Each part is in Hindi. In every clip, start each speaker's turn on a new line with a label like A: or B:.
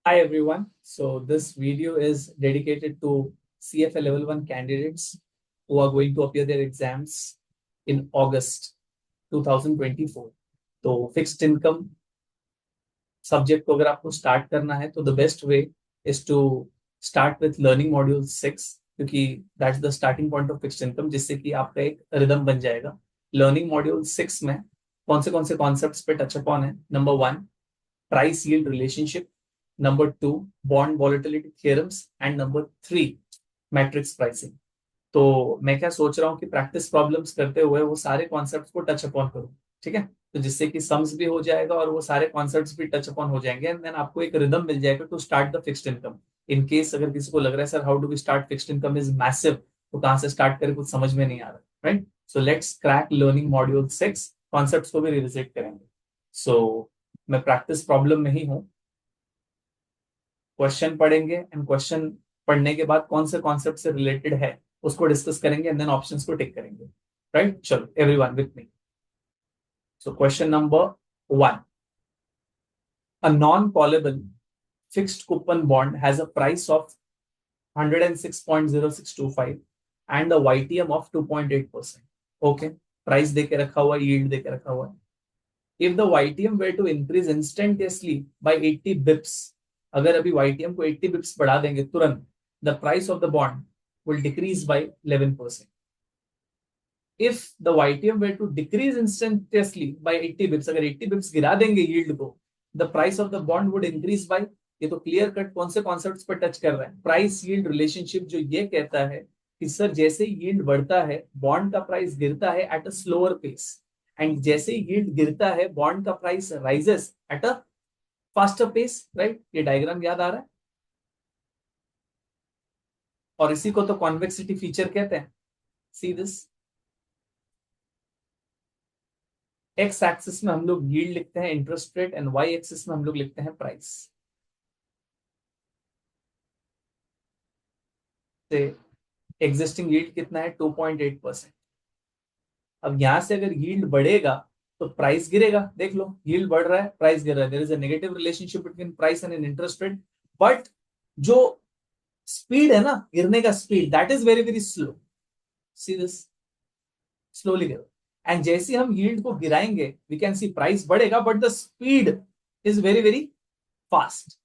A: Hi everyone. So this video is dedicated to CFA Level 1 candidates who are going to appear their exams in August 2024. तो फिक्स्ड इनकम सब्जेक्ट को अगर आपको स्टार्ट करना है तो the best way is to start with learning module 6 क्योंकि that's the starting point of fixed income जिससे कि आपका एक रिदम बन जाएगा। लर्निंग मॉड्यूल 6 में कौन से कॉन्सेप्ट्स पे टच अपॉन है? Number 1, price yield relationship, number 2, bond volatility theorems and number 3, matrix pricing. तो मैं क्या सोच रहा हूँ कि प्रैक्टिस प्रॉब्लम्स करते हुए वो सारे कॉन्सेप्ट्स को टच अपॉन करूँ, ठीक है? तो जिससे कि सम्स भी हो जाएगा और वो सारे कॉन्सेप्ट्स भी टच अपॉन हो जाएंगे एंड देन आपको एक रिदम मिल जाएगा to start the fixed income. In case अगर किसी को लग रहा है sir how do we start fixed income is massive, तो कहाँ से स्टार्ट करें कुछ समझ में नहीं आ रहा, right? So let's crack learning module 6, concepts को भी रिविजिट करेंगे। सो मैं प्रैक्टिस प्रॉब्लम में ही हूँ, क्वेश्चन पढ़ेंगे एंड क्वेश्चन पढ़ने के बाद कौन से कॉन्सेप्ट से रिलेटेड है उसको डिस्कस करेंगे एंड देन ऑप्शंस को टिक करेंगे, राइट? चलो everyone with me. So question number 1, a non callable fixed coupon bond has a price of 106.0625 and a YTM of 2.8%. Okay, price देके रखा हुआ है, यील्ड देके रखा हुआ है। If the YTM were to increase instantaneously by 80 bips, अगर अभी YTM को 80 bips बढ़ा देंगे तुरंत, the price of the bond will decrease by 11%. If the YTM were to decrease instantaneously by 80 bips, अगर 80 bips गिरा देंगे यील्ड को, the price of the bond would increase by, ये तो क्लियर कट कौन से कॉन्सेप्ट्स पर टच कर रहा है? प्राइस यील्ड रिलेशनशिप जो ये कहता है कि सर जैसे यील्ड बढ़ता है बॉन्ड का प्राइस गिरता है at a slower pace, and जैसे यील्ड गिरता है बॉन्ड का price rises at a faster pace, right? ये डायग्राम याद आ रहा है? और इसी को तो कॉन्वेक्सिटी फीचर कहते हैं। सी दिस, एक्स एक्सिस में हम लोग यील्ड लिखते हैं interest rate and Y axis में हम लोग लिखते हैं प्राइस। से एग्जिस्टिंग यील्ड कितना है? 2.8%। अब यहां से अगर यील्ड बढ़ेगा तो प्राइस गिरेगा। देख लो, यील्ड बढ़ रहा है, प्राइस गिर रहा है, there is a negative relationship between price and an interest rate. But जो स्पीड है ना गिरने का, speed that is very very slow. See this, slowly गिरो। एंड जैसे हम यील्ड को गिराएंगे वी कैन सी प्राइस बढ़ेगा but the speed is very very fast.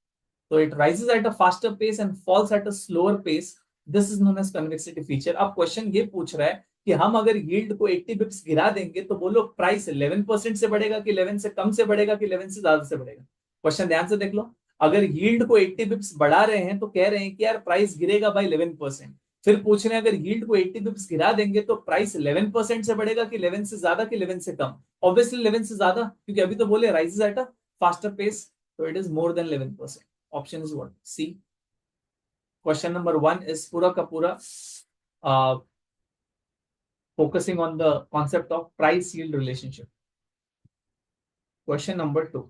A: So it rises at a faster pace and falls at a slower pace. This is known as convexity feature. अब क्वेश्चन ये पूछ रहा है कि हम अगर यील्ड को 80 बिप्स गिरा देंगे तो बोलो प्राइस 11% से बढ़ेगा कि 11 से कम से बढ़ेगा कि 11 से ज्यादा से बढ़ेगा? क्वेश्चन ध्यान से देख लो। अगर यील्ड को 80 बिप्स बढ़ा रहे हैं तो कह रहे हैं कि यार प्राइस गिरेगा बाई 11%। फिर पूछ रहे हैं अगर यील्ड को 80 बिप्स गिरा देंगे तो प्राइस 11% से बढ़ेगा कि 11 से ज्यादा कि 11 से कम? ऑब्वियसली 11 से ज्यादा, क्योंकि अभी तो बोले rises at a faster pace, तो it is more than 11%। Option is what? C. Question number 1 is पूरा का पूरा focusing on the concept of price yield relationship. Question number 2,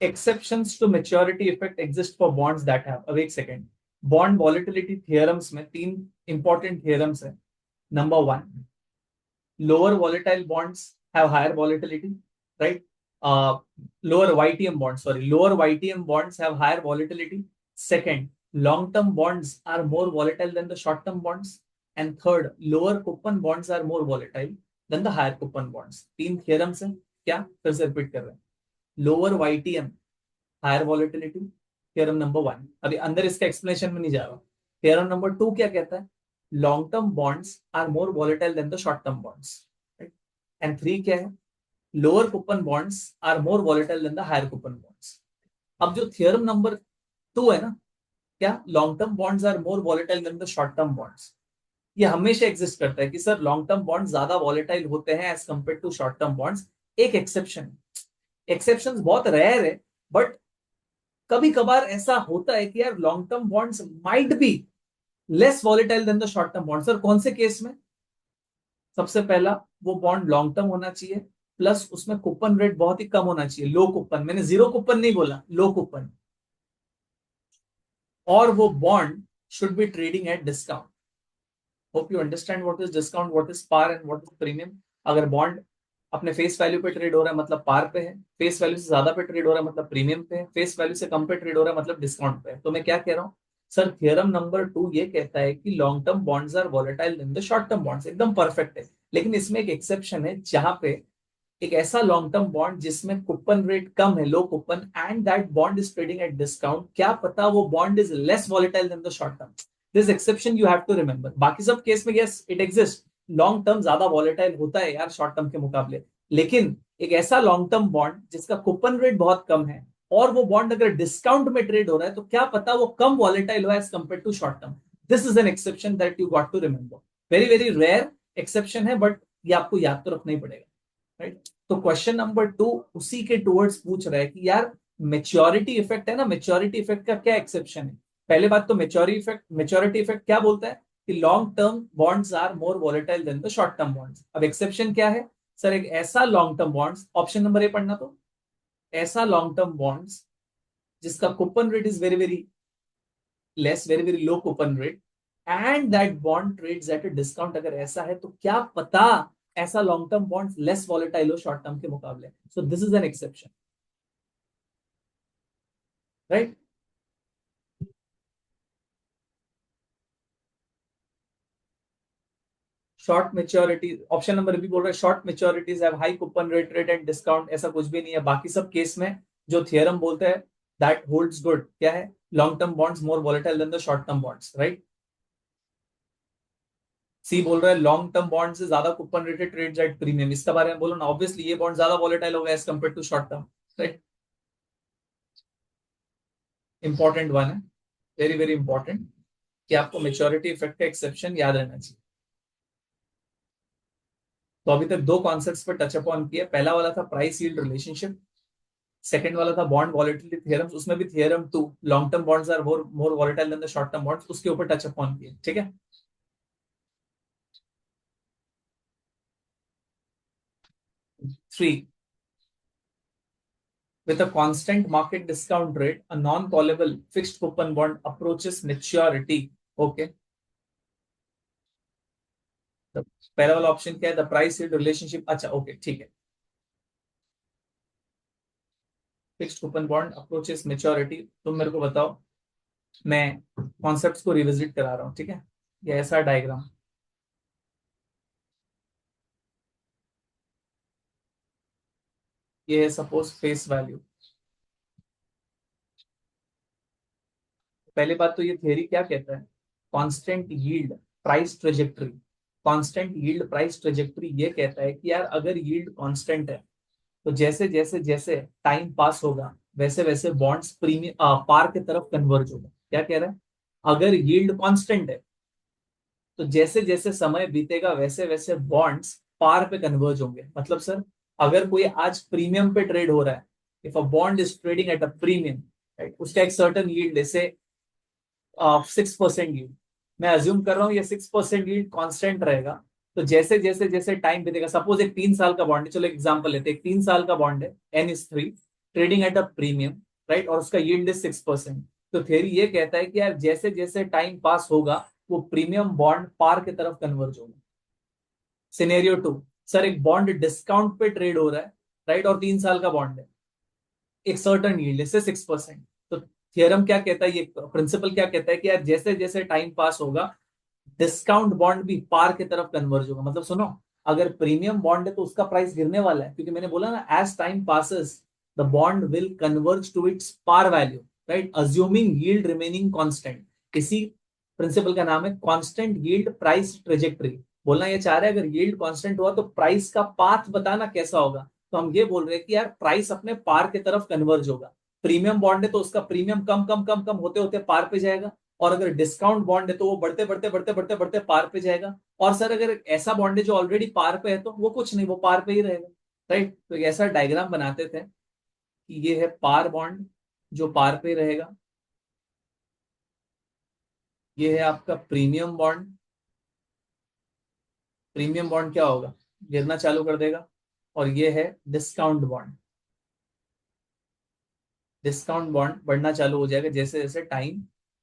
A: exceptions to maturity effect exist for bonds that have, अब एक सेकेंड, बॉन्ड वॉलिटिलिटी थियरम्स में 3 इंपॉर्टेंट थियरम्स है। Number 1, lower volatile bonds have higher volatility, right? Lower YTM bonds, sorry, lower YTM bonds have higher volatility. Second, long-term bonds are more volatile than the short-term bonds. And third, lower coupon bonds are more volatile than the higher coupon bonds. 3 theorems हैं, क्या फिर से रिपीट कर रहे हैं? Lower YTM higher volatility, theorem number 1। अभी अंदर इसका एक्सप्लेनेशन में नहीं जा रहा। थियरम नंबर 2 क्या कहता है? Long term bonds are more volatile than the short term bonds, right? And 3 क्या है? Lower coupon bonds are more volatile than the higher coupon bonds. अब जो थियरम नंबर 2 है ना, क्या long term bonds are more volatile than the short term bonds, ये हमेशा एग्जिस्ट करता है कि सर लॉन्ग टर्म बॉन्ड ज्यादा वॉलेटाइल होते हैं as compare to short term bonds. एक एक्सेप्शन, एक्सेप्शन बहुत रेयर है, बट कभी कभार ऐसा होता है कि यार long term bonds might be less volatile than the short term bonds. और कौन से केस में? सबसे पहला, वो बॉन्ड लॉन्ग टर्म होना चाहिए, प्लस उसमें कूपन रेट बहुत ही कम होना चाहिए, लो कूपन, मैंने जीरो कूपन नहीं बोला, लो कूपन। और वो bond should be trading at discount. Hope you understand what is discount, what is par and what is premium. अगर बॉन्ड अपने फेस वैल्यू पे ट्रेड हो रहा है मतलब पार पे है, फेस वैल्यू से ज्यादा पे ट्रेड हो रहा है मतलब प्रीमियम पे है, फेस वैल्यू से कम पे ट्रेड हो रहा है मतलब डिस्काउंट पे है। तो मैं क्या कह रहा हूँ सर, थियरम नंबर 2 ये कहता है कि long term bonds are volatile in the short term bonds, एकदम परफेक्ट है। लेकिन इसमें एक एक्सेप्शन है, जहां पे एक ऐसा लॉन्ग टर्म बॉन्ड जिसमें कूपन रेट कम है, low coupon, and that bond is trading at discount, क्या पता वो bond is less volatile than the short term. This exception you have to remember. बाकी सब केस में yes it exist, long term ज्यादा वॉलेटाइल होता है यार शॉर्ट टर्म के मुकाबले। लेकिन एक ऐसा लॉन्ग टर्म बॉन्ड जिसका कूपन रेट बहुत कम है और वो बॉन्ड अगर डिस्काउंट में ट्रेड हो रहा है, तो क्या पता वो कम वॉलेटाइल हो as compare to short term. This is an exception that you got to remember. Very very rare exception है, बट ये आपको याद तो रखना ही पड़ेगा, राइट। तो क्वेश्चन नंबर 2 उसी के टुवर्ड्स पूछ रहा है कि यार मेच्योरिटी इफेक्ट है ना, मेच्योरिटी इफेक्ट का क्या एक्सेप्शन है। पहले बात तो मेच्योरिटी इफेक्ट क्या बोलता है कि long term bonds are more volatile than the short term bonds. अब एक्सेप्शन क्या है सर, एक ऐसा long term bonds, option number A पढ़ना, तो ऐसा लॉन्ग टर्म बॉन्ड्स जिसका coupon rate is very very less, very very low coupon rate, and that bond trades at a discount, अगर ऐसा है तो क्या पता ऐसा long term bond less volatile हो शॉर्ट टर्म के मुकाबले। So this is an exception, right. Short maturity, option number भी बोल रहा है short maturities have high coupon rate rate and discount, ऐसा कुछ भी नहीं है। बाकी सब केस में जो थियरम बोलता है दैट होल्ड्स गुड, क्या है, long term bonds more volatile than the short term bonds, right. C बोल रहा है लॉन्ग टर्म बॉन्ड से ज्यादा coupon rated trades at premium, इसका बारे में बोलो ना, ऑब्वियसली ये बॉन्ड ज्यादा वॉलेटाइल होगा as compare to short term, right. Important one है, वेरी वेरी इंपॉर्टेंट, कि आपको मेच्योरिटी इफेक्ट का एक्सेप्शन याद रहना चाहिए। तो अभी तक दो कॉन्सेप्ट्स पर टच अपॉन किया, पहला वाला था प्राइस यील्ड रिलेशनशिप, सेकंड वाला था बॉन्ड वॉलेटिलिटी थ्योरम्स, उसमें भी theorem 2 long term bonds are more more volatile than the short term bonds, उसके ऊपर टच अपॉन किए, ठीक है। 3, with a constant market discount rate a non callable fixed coupon bond approaches maturity, okay। तो पहला वाला ऑप्शन क्या है, द प्राइस यील्ड रिलेशनशिप, अच्छा ओके ठीक है। Fixed coupon bond approaches maturity, तुम मेरे को बताओ, मैं कॉन्सेप्ट्स को रिविजिट करा रहा हूँ, ठीक है। ये ऐसा डायग्राम, ये है सपोज फेस वैल्यू। पहली बात तो ये थियरी क्या कहता है, constant yield price trajectory, constant yield price trajectory ये कहता है कि यार अगर यील्ड कांस्टेंट है तो जैसे जैसे जैसे टाइम पास होगा वैसे वैसे बॉन्ड्स प्रीमियम पार की तरफ कन्वर्ज होगा। क्या कह रहा है, अगर यील्ड कांस्टेंट है तो जैसे जैसे समय बीतेगा वैसे वैसे बॉन्ड्स पार पे कन्वर्ज होंगे। मतलब सर, अगर कोई आज प्रीमियम पे ट्रेड हो रहा है, if a bond is trading at a premium, right, उसका एक सर्टन यील्ड जैसे 6% यील्ड, मैं अज्यूम कर रहा हूँ ये 6% यील्ड कांस्टेंट रहेगा। तो जैसे जैसे जैसे टाइम बीतेगा, सपोज एक 3 साल का बॉन्ड है, चलो एग्जांपल लेते हैं, एक 3 साल का बॉन्ड है, N is 3, trading at a premium, right, और उसका यील्ड इज 6%। तो थ्योरी ये कहता है कि यार जैसे जैसे टाइम पास होगा वो प्रीमियम बॉन्ड पार की तरफ कन्वर्ज होगा। सिनेरियो 2, सर एक बॉन्ड डिस्काउंट पे ट्रेड हो रहा है, राइट, और 3 साल का बॉन्ड है, एक सर्टन यील्ड से 6%। तो थियरम क्या कहता है, ये प्रिंसिपल क्या कहता है कि यार जैसे जैसे टाइम पास होगा डिस्काउंट बॉन्ड भी पार की तरफ कन्वर्ज होगा। मतलब सुनो, अगर प्रीमियम बॉन्ड है तो उसका प्राइस गिरने वाला है, क्योंकि मैंने बोला ना as time passes the bond will converge to its par value, right, assuming yield remaining constant. इसी प्रिंसिपल का नाम है कांस्टेंट यील्ड प्राइस ट्रेजेक्टरी। बोलना ये चाह रहे हैं अगर यील्ड कांस्टेंट हुआ तो प्राइस का पाथ बताना कैसा होगा। तो हम ये बोल रहे हैं कि यार प्राइस अपने पार की तरफ कन्वर्ज होगा। प्रीमियम बॉन्ड है तो उसका प्रीमियम कम कम कम कम होते होते पार पे जाएगा, और अगर डिस्काउंट बॉन्ड है तो वो बढ़ते बढ़ते बढ़ते बढ़ते बढ़ते पार पे जाएगा। और सर अगर ऐसा बॉन्ड है जो ऑलरेडी पार पे है तो वो कुछ नहीं, वो पार पे ही रहेगा, राइट। तो एक ऐसा डायग्राम बनाते थे कि ये है पार बॉन्ड जो पार पे रहेगा, ये है आपका प्रीमियम बॉन्ड, प्रीमियम बॉन्ड क्या होगा, गिरना चालू कर देगा। और ये है डिस्काउंट बॉन्ड, डिस्काउंट बॉन्ड बढ़ना चालू हो जाएगा जैसे जैसे टाइम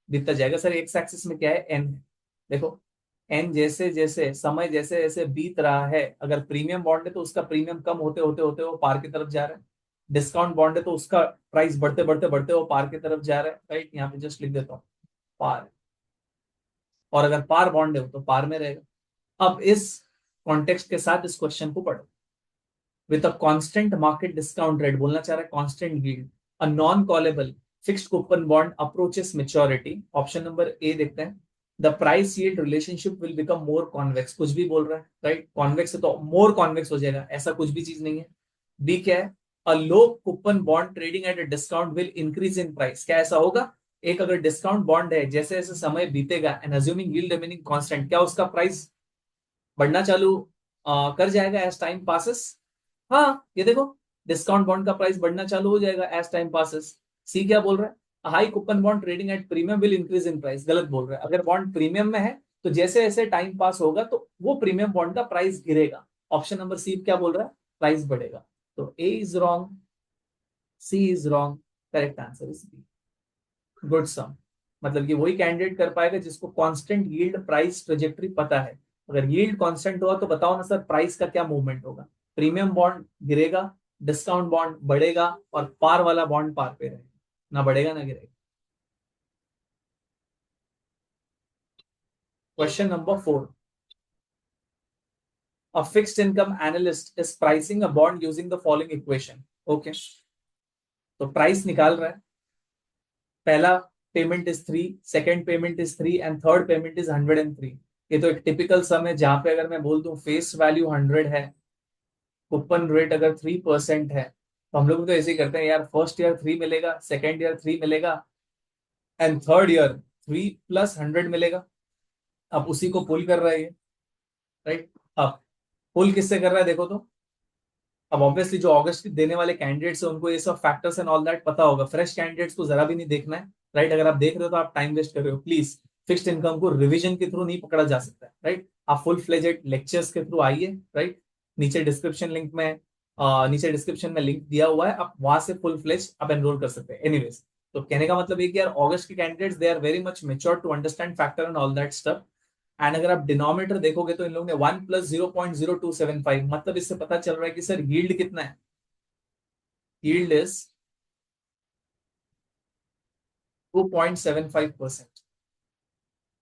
A: बीतता जाएगा। सर एक्स एक्सिस में क्या है, एन है, देखो एंड जैसे जैसे समय जैसे जैसे बीत रहा है, अगर प्रीमियम बॉन्ड है तो उसका प्रीमियम कम होते होते होते वो पार की तरफ जा रहा है। डिस्काउंट बॉन्ड है तो उसका प्राइस बढ़ते बढ़ते बढ़ते वो पार की तरफ जा रहा है, राइट। यहाँ पे जस्ट लिख देता हूँ पार। और अगर पार बॉन्ड है तो पार में रहेगा। अब इस कॉन्टेक्स्ट के साथ इस क्वेश्चन को पढ़ो। With a constant market discount rate, बोलना चाह रहा है constant yield, a non callable fixed coupon bond approaches maturity. Option number ए देखते हैं। The price yield relationship will become more convex, कुछ भी बोल रहा है, राइट। कॉन्वेक्स है तो मोर कॉन्वेक्स हो जाएगा, ऐसा कुछ भी चीज नहीं है। बी क्या है? A low coupon bond trading at a discount will increase in price, क्या ऐसा होगा? एक अगर डिस्काउंट बॉन्ड है, जैसे जैसे समय बीतेगा and assuming yield remaining constant, क्या उसका प्राइस बढ़ना चालू कर जाएगा एज टाइम पासेस? हाँ, ये देखो, डिस्काउंट बॉन्ड का प्राइस बढ़ना चालू हो जाएगा एज टाइम पासेस। सी क्या बोल रहा है? High coupon bond trading at premium will increase in price, गलत बोल रहा है। अगर बॉन्ड प्रीमियम में है तो जैसे जैसे टाइम पास होगा तो वो प्रीमियम बॉन्ड का प्राइस गिरेगा। ऑप्शन नंबर सी क्या बोल रहा है? प्राइस बढ़ेगा। तो A is wrong, C is wrong, correct answer is B. Good sum. मतलब कि वही कैंडिडेट कर पाएगा जिसको कांस्टेंट यील्ड प्राइस ट्रेजेक्टरी पता है। अगर यील्ड कांस्टेंट हुआ तो बताओ ना सर प्राइस का क्या मूवमेंट होगा? प्रीमियम बॉन्ड गिरेगा, डिस्काउंट बॉन्ड बढ़ेगा, और पार वाला बॉन्ड पार पे रहेगा, ना बढ़ेगा ना गिरेगा। Question number 4। A fixed income analyst is pricing a bond using the following equation. Okay, तो प्राइस निकाल रहा है। पहला payment is 3, second payment is 3 and third payment is 103। ये तो एक टिपिकल सम है जहां पे अगर मैं बोल दूं फेस वैल्यू 100 है, कूपन रेट अगर 3% है, तो हम लोग तो ऐसे ही करते हैं यार, फर्स्ट ईयर 3 मिलेगा, सेकेंड ईयर 3 मिलेगा, एंड थर्ड ईयर 3 + 100 मिलेगा। अब उसी को पुल कर रहा है ये, राइट। अब पुल किससे कर रहा है देखो तो। अब ऑब्वियसली जो अगस्त की देने वाले कैंडिडेट्स हैं उनको ये सब फैक्टर्स एंड ऑल दैट पता होगा, फ्रेश कैंडिडेट्स को जरा भी नहीं देखना है, राइट। अगर आप देख रहे हो तो आप टाइम वेस्ट कर रहे हो। प्लीज फिक्स्ड इनकम को रिवीजन के थ्रू नहीं पकड़ा जा सकता है, राइट। आप फुल फ्लेजेड लेक्चर्स के थ्रू आइए, राइट। नीचे डिस्क्रिप्शन लिंक में नीचे डिस्क्रिप्शन में लिंक दिया हुआ है, आप वहां से फुल फ्लेज आप एनरोल कर सकते हैं। एनीवेज, तो कहने का मतलब ये कि यार अगस्त के candidates they are very much mature to understand factor and all that stuff. And अगर आप डिनोमिनेटर देखोगे तो इन लोगों ने 1 + 0.0275, मतलब इससे पता चल रहा है कि सर यील्ड कितना है? yield is 2.75%।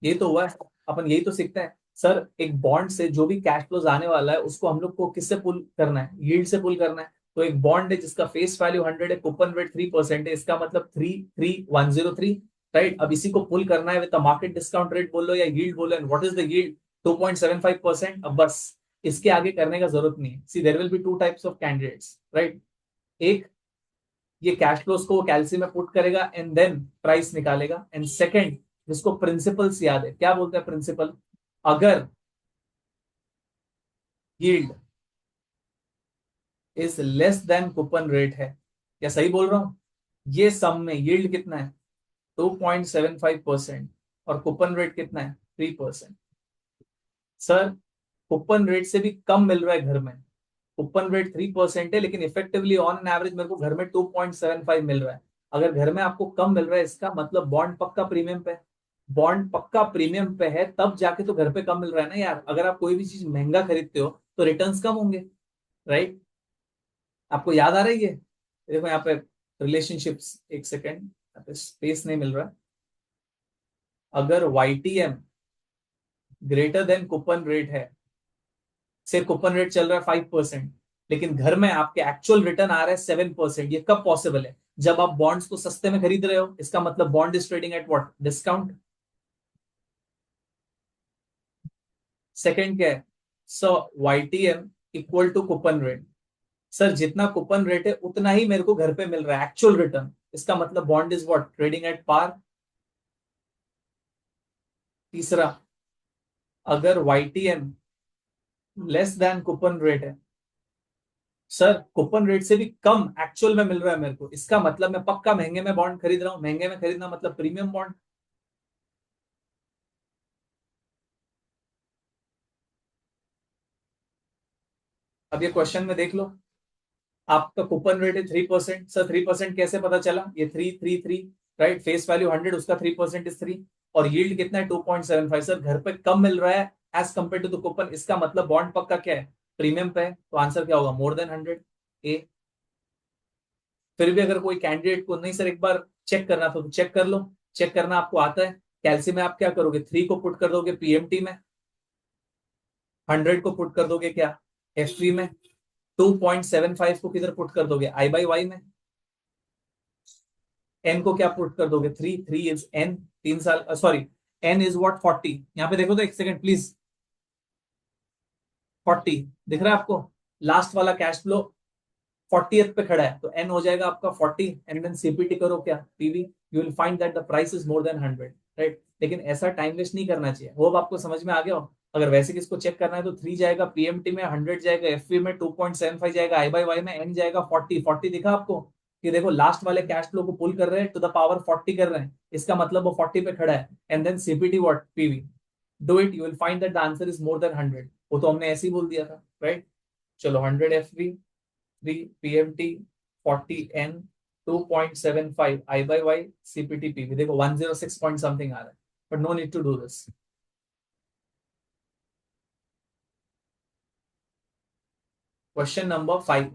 A: ये तो हुआ है। अपन यही तो सीखते हैं सर, एक बॉन्ड से जो भी कैश फ्लोज आने वाला है उसको हम लोग को किससे पुल करना है? यील्ड से पुल करना है। तो एक बॉन्ड है जिसका फेस वैल्यू 100 है, कूपन रेट 3% है, इसका मतलब 33103, राइट। अब इसी को पुल करना है विद मार्केट डिस्काउंट रेट बोल लो या यील्ड बोलो, and what is the yield? 2.75%। अब बस इसके आगे करने का जरूरत नहीं है। See there will be two types of candidates, right. एक, ये कैश फ्लोज को कैलसी में पुट करेगा एंड देन प्राइस निकालेगा। एंड सेकंड, जिसको प्रिंसिपल्स याद है, क्या बोलते हैं प्रिंसिपल? अगर yield is less than coupon rate है, क्या सही बोल रहा हूं? ये सम में यील्ड कितना है? 2.75%, और कूपन रेट कितना है? 3%। सर, कूपन रेट से भी कम मिल रहा है घर में। कूपन रेट 3% है, लेकिन इफेक्टिवली ऑन एन एवरेज मेरे को घर में 2.75 मिल रहा है। अगर घर में आपको कम मिल रहा है, इसका मतलब बॉन्ड पक्का प्रीमियम पे है। बॉन्ड पक्का प्रीमियम पे है तब जाके तो घर पे कम मिल रहा है ना यार। अगर आप कोई भी चीज महंगा खरीदते हो तो रिटर्न्स कम होंगे, राइट। आपको याद आ रही है? देखो यहाँ पे रिलेशनशिप्स, एक सेकेंड, यहाँ पे स्पेस नहीं मिल रहा। अगर YTM greater than coupon rate है, से कूपन रेट चल रहा है 5%, लेकिन घर में आपके एक्चुअल रिटर्न आ रहा है 7%, ये कब पॉसिबल है? जब आप बॉन्ड्स को सस्ते में खरीद रहे हो, इसका मतलब bond is trading at what? Discount. Second क्या है? So YTM equal to coupon rate. Sir, जितना कूपन रेट है उतना ही मेरे को घर पे मिल रहा है एक्चुअल रिटर्न, इसका मतलब bond is what? Trading at par. तीसरा, अगर YTM less than coupon rate है, सर कूपन रेट से भी कम एक्चुअल में मिल रहा है मेरे को, इसका मतलब मैं पक्का महंगे में बॉन्ड खरीद रहा हूं। महंगे में खरीदना मतलब प्रीमियम बॉन्ड। अब ये क्वेश्चन में देख लो, आपका कूपन रेट है 3%। सर 3% कैसे पता चला? ये 333, राइट। फेस वैल्यू 100, उसका 3% इज 3, और यील्ड कितना है? 2.75। सर घर पे कम मिल रहा है, as compare to the coupon, इसका मतलब बॉन्ड पक्का क्या है, प्रीमियम पे है, तो आंसर क्या होगा, मोर देन 100 ए। फिर भी अगर कोई कैंडिडेट को नहीं सर एक बार चेक करना था तो चेक कर लो, चेक करना आपको आता है। कैल्सी में आप क्या करोगे, 3 को पुट कर दोगे पीएमटी में, 100 को पुट कर दोगे क्या एफवी में, 2.75 को किधर पुट कर दोगे आई बाई वाई में, एन को क्या पुट कर दोगे, 3 इज एन, 3 साल, सॉरी एन इज व्हाट 40, यहाँ पे देखो तो एक सेकंड प्लीज, 40 दिख रहा है आपको, लास्ट वाला कैश फ्लो 40th पे खड़ा है, तो एन हो जाएगा आपका 40, एंड देन सीपीटी करो क्या PV, you will find that the price is more than 100, right. लेकिन ऐसा टाइम वेस्ट नहीं करना चाहिए, होप आपको समझ में आ गया हो। अगर वैसे किसको चेक करना है तो 3 जाएगा पीएमटी में, 100 जाएगा एफपी में, 2.75 जाएगा आई बाई वाई में, एन जाएगा 40, 40 दिखा आपको, कि देखो लास्ट वाले कैश फ्लो को पुल कर रहे हैं टू द पावर 40 कर रहे हैं, इसका मतलब वो 40 पे खड़ा है, and then CPT what PV, do it, you will find that the answer is more than 100, वो तो हमने ऐसे ही बोल दिया था, राइट। चलो 100 FV, 3 PMT, 40 N, 2.75 I by Y, CPT PV, देखो 106 point something आ रहा है, but no need to do this. Question number 5.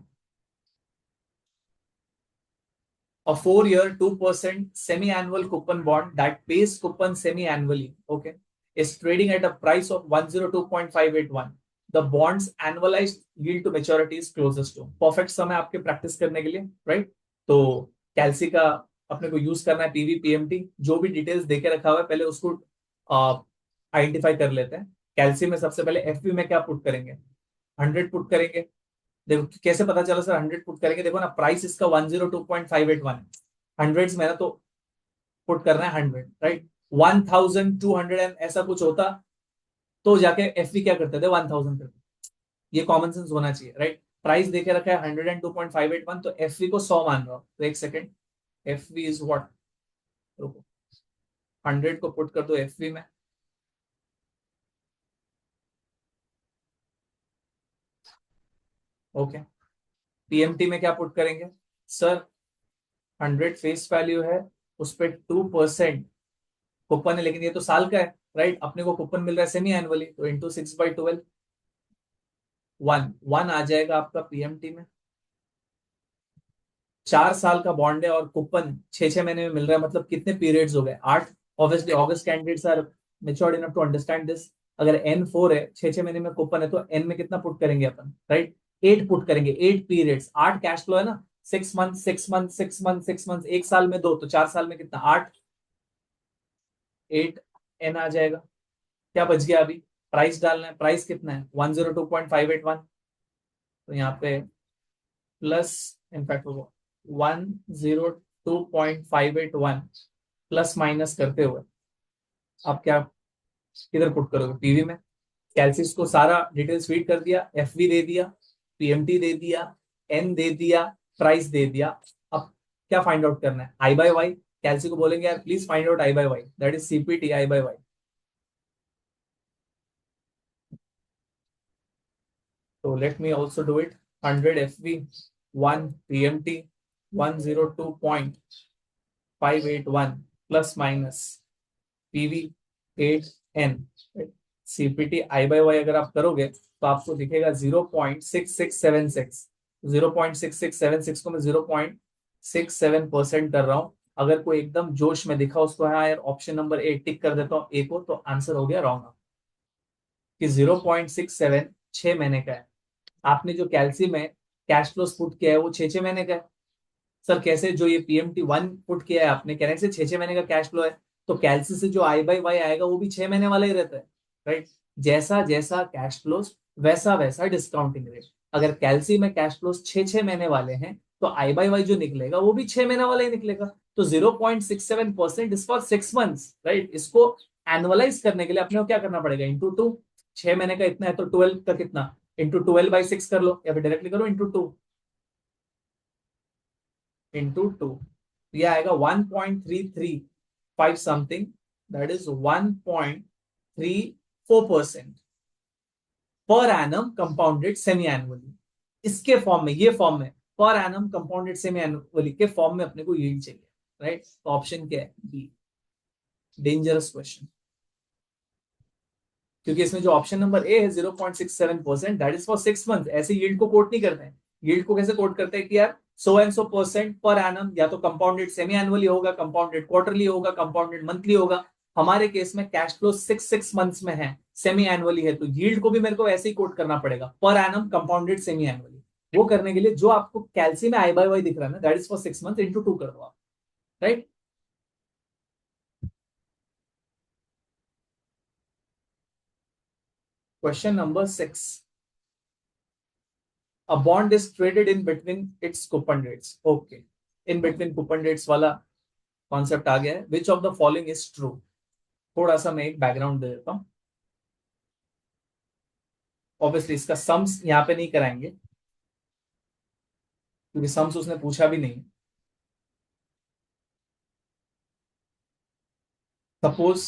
A: A 4-year 2% semi-annual coupon bond that pays coupon semi-annually, okay, is trading at a price of 102.581. The bond's annualized yield to maturity is closest to. Perfect समय आपके प्रैक्टिस करने के लिए, राइट। तो कैल्सी का अपने को यूज करना है, पीवी पीएमटी, जो भी डिटेल्स देके रखा हुआ है पहले उसको आइडेंटिफाई कर लेते हैं। कैल्सी में सबसे पहले एफपी में क्या पुट करेंगे, 100 पुट करेंगे। देखो कैसे पता चला सर 100 पुट करेंगे, देखो ना प्राइस इसका 102.581, हंड्रेड्स में ना, तो पुट करना है 100, राइट। 1200 एंड ऐसा कुछ होता तो जाके एफवी क्या करते थे, 1000 करते, ये कॉमन सेंस होना चाहिए, राइट। प्राइस देके रखा है 102.581, तो एफवी को 100 मान रहा हूं, तो एक सेकेंड, एफवी इज व्हाट, रुको, 100 को पुट कर दो एफवी में, ओके। पीएमटी में क्या पुट करेंगे सर, 100 फेस वैल्यू है, उस पर 2% कूपन है, लेकिन ये तो साल का है, राइट। अपने को कूपन मिल रहा है सेमी एनुअली, तो इंटू 6/12, 1 आ जाएगा आपका पीएमटी में। 4 साल का बॉन्ड है और कूपन 6 6 महीने में मिल रहा है, मतलब कितने पीरियड्स हो गए, 8। Obviously August candidates are matured enough to understand this. अगर N4 है, 6 6 महीने में कूपन है, तो N में कितना पुट करेंगे अपन, राइट, 8 पुट करेंगे, 8 पीरियड्स, 8 कैश फ्लो है ना, 6 मंथ 6 मंथ 6 मंथ 6 मंथ, एक साल में 2, तो 4 साल में कितना, 8, 8 N आ जाएगा। क्या बच गया अभी, प्राइस डालना है, प्राइस कितना है 102.581, तो यहाँ पे प्लस, इनफैक्ट 102.581 प्लस माइनस करते हुए आप क्या किधर पुट करोगे, पीवी में। कैल्सिस को सारा डिटेल्स फीड कर दिया, एफवी दे दिया, पीएमटी दे दिया, एन दे दिया, प्राइस दे दिया। अब क्या फाइंड आउट करना है, आई बाय वाई। कैल्सी को बोलेंगे यार please find out I by Y, that is CPT I by Y. So let me also do it. 100 FV, 1 PMT, 102.581 plus minus PV 8N. CPT I by Y अगर आप करोगे तो आपको दिखेगा 0.6676। 0.6676 को मैं 0.67% कर रहा हूं। अगर कोई एकदम जोश में दिखा उसको, हाँ यार ऑप्शन नंबर ए टिक कर देता हूँ ए को, तो आंसर हो गया रॉन्ग, कि 0.67 6 महीने का है। आपने जो कैल्सी में कैश फ्लो पुट किया है वो 6 6 महीने का है। सर कैसे, जो ये PMT1 पुट किया है आपने, कहने से 6 6 महीने का कैश फ्लो है, तो कैल्सी से जो आई बाई वाई आएगा वो भी 6 महीने वाला ही रहता है, राइट। जैसा जैसा कैश फ्लो वैसा वैसा डिस्काउंटिंग रेट। अगर कैल्सी में कैश फ्लो 6 6 महीने वाले हैं तो आई बाई वाई जो निकलेगा वो भी 6 महीने वाला ही निकलेगा। तो 0.67% इज फॉर 6 मंथ्स, राइट। इसको एनुअलाइज करने के लिए अपने को क्या करना पड़ेगा, इंटू 2। 6 महीने का इतना है तो 12 का कितना, इंटू 12/6 कर लो, या फिर डायरेक्टली करो इंटू टू, ये आएगा 1.335 something, that is 1.34% per annum compounded semi annually. इसके फॉर्म में, ये फॉर्म में per annum compounded semi annually के फॉर्म में अपने को यील्ड चाहिए, राइट। तो ऑप्शन क्या है, बी। Dangerous question. क्योंकि इसमें जो ऑप्शन नंबर ए है 0.67%, दैट इज फॉर 6 मंथ। ऐसे यील्ड को कोट नहीं करते हैं। यील्ड को कैसे कोट करते हैं कि यार so and so percent per annum, या तो कंपाउंडेड सेमी एनुअली होगा, कंपाउंडेड क्वार्टरली होगा, कंपाउंडेड मंथली होगा। हमारे केस में कैश फ्लो 6 मंथ्स में है, सेमी एनुअली है, तो यील्ड को भी मेरे को ऐसे ही कोट करना पड़ेगा, per annum compounded semi annually. वो करने के लिए जो आपको कैल्सी में आई बाय वाई दिख रहा है ना, that is for 6 month, into 2 कर दो आप, right. Question number 6, a bond is traded in between its coupon rates. Okay, in between coupon rates वाला कॉन्सेप्ट आ गया है। Which of the following is true? थोड़ा सा मैं एक बैकग्राउंड दे देता हूँ। ऑब्वियसली इसका सम्स यहाँ पे नहीं कराएंगे, क्योंकि सम्स उसने पूछा भी नहीं। सपोज